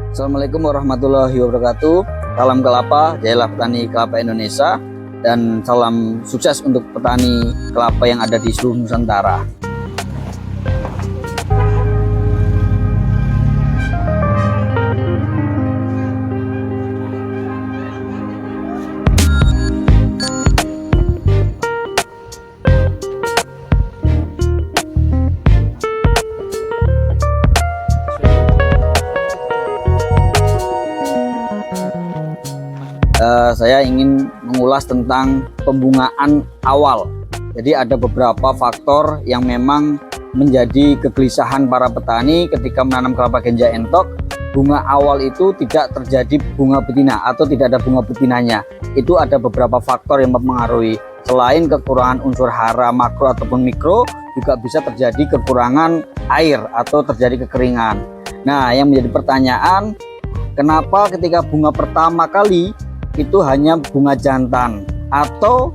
Assalamualaikum warahmatullahi wabarakatuh. Salam kelapa, jayalah petani kelapa Indonesia, dan salam sukses untuk petani kelapa yang ada di seluruh Nusantara. Saya ingin mengulas tentang pembungaan awal. Jadi ada beberapa faktor yang memang menjadi kegelisahan para petani ketika menanam kelapa ganja entok. Bunga awal itu tidak terjadi bunga betina atau tidak ada bunga betinanya. Itu ada beberapa faktor yang mempengaruhi. Selain kekurangan unsur hara makro ataupun mikro, juga bisa terjadi kekurangan air atau terjadi kekeringan. Nah, yang menjadi pertanyaan, kenapa ketika bunga pertama kali itu hanya bunga jantan atau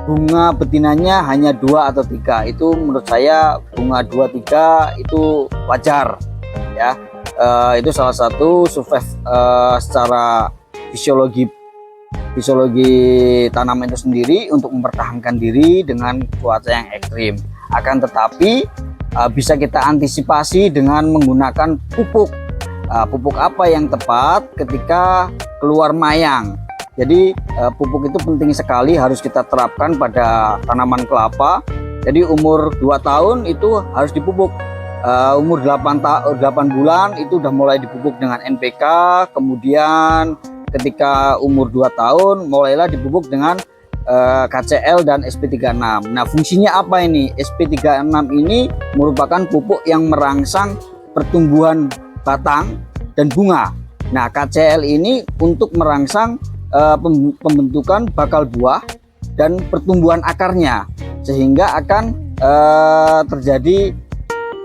bunga betinanya hanya 2 atau 3? Itu menurut saya bunga 2-3 itu wajar ya. Itu salah satu survive secara fisiologi tanaman itu sendiri untuk mempertahankan diri dengan cuaca yang ekstrim. Akan tetapi bisa kita antisipasi dengan menggunakan pupuk. Pupuk apa yang tepat ketika keluar mayang? Jadi pupuk itu penting sekali, harus kita terapkan pada tanaman kelapa. Jadi umur 2 tahun itu harus dipupuk. Umur 8 bulan itu udah mulai dipupuk dengan NPK. Kemudian ketika umur 2 tahun mulailah dipupuk dengan KCL dan SP36. Nah, fungsinya apa ini? SP36 ini merupakan pupuk yang merangsang pertumbuhan batang dan bunga. Nah, KCL ini untuk merangsang pembentukan bakal buah dan pertumbuhan akarnya, sehingga akan terjadi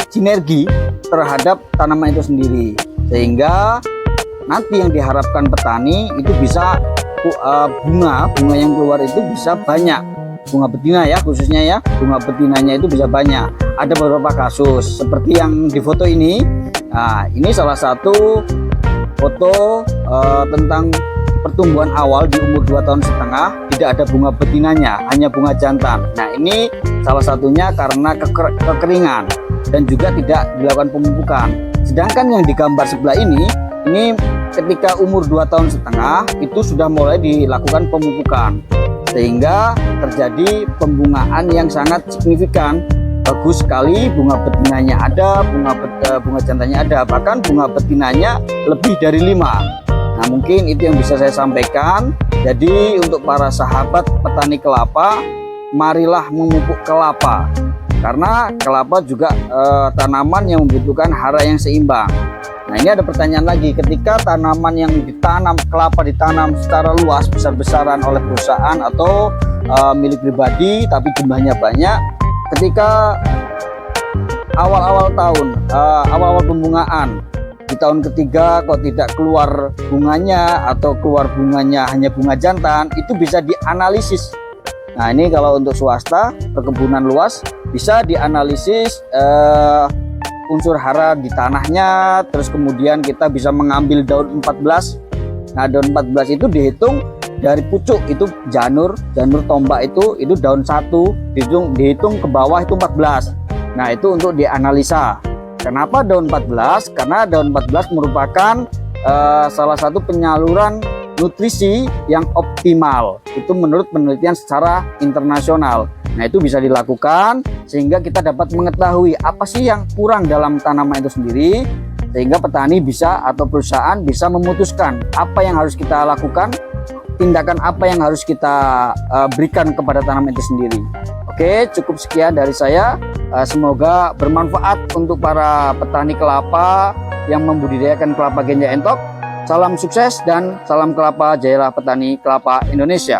sinergi terhadap tanaman itu sendiri, sehingga nanti yang diharapkan petani itu bisa bunga yang keluar itu bisa banyak, bunga betina ya khususnya ya, bunga betinanya itu bisa banyak. Ada beberapa kasus seperti yang di foto ini. Nah, ini salah satu foto tentang pertumbuhan awal di umur 2,5 tahun, tidak ada bunga betinanya, hanya bunga jantan. Nah, ini salah satunya karena kekeringan dan juga tidak dilakukan pemupukan. Sedangkan yang digambar sebelah ini ketika umur 2,5 tahun itu sudah mulai dilakukan pemupukan, sehingga terjadi pembungaan yang sangat signifikan. Bagus sekali, bunga betinanya ada, bunga jantannya ada, bahkan bunga betinanya lebih dari 5. Nah, mungkin itu yang bisa saya sampaikan. Jadi untuk para sahabat petani kelapa, marilah memupuk kelapa, karena kelapa juga tanaman yang membutuhkan hara yang seimbang. Nah, ini ada pertanyaan lagi, ketika tanaman yang ditanam, kelapa ditanam secara luas, besar-besaran oleh perusahaan atau milik pribadi tapi jumlahnya banyak, ketika awal-awal tahun, awal-awal pembungaan, di tahun ketiga kok tidak keluar bunganya atau keluar bunganya hanya bunga jantan, itu bisa dianalisis. Nah, ini kalau untuk swasta perkebunan luas bisa dianalisis unsur hara di tanahnya, terus kemudian kita bisa mengambil daun 14. Nah, daun 14 itu dihitung dari pucuk, itu janur tombak itu daun 1, dihitung ke bawah itu 14. Nah, itu untuk dianalisa. Kenapa daun 14? Karena daun 14 merupakan salah satu penyaluran nutrisi yang optimal. Itu menurut penelitian secara internasional. Nah, itu bisa dilakukan sehingga kita dapat mengetahui apa sih yang kurang dalam tanaman itu sendiri, sehingga petani bisa atau perusahaan bisa memutuskan apa yang harus kita lakukan, tindakan apa yang harus kita berikan kepada tanaman itu sendiri. Oke, cukup sekian dari saya. Semoga bermanfaat untuk para petani kelapa yang membudidayakan kelapa ganja entok. Salam sukses dan salam kelapa, jayalah petani kelapa Indonesia.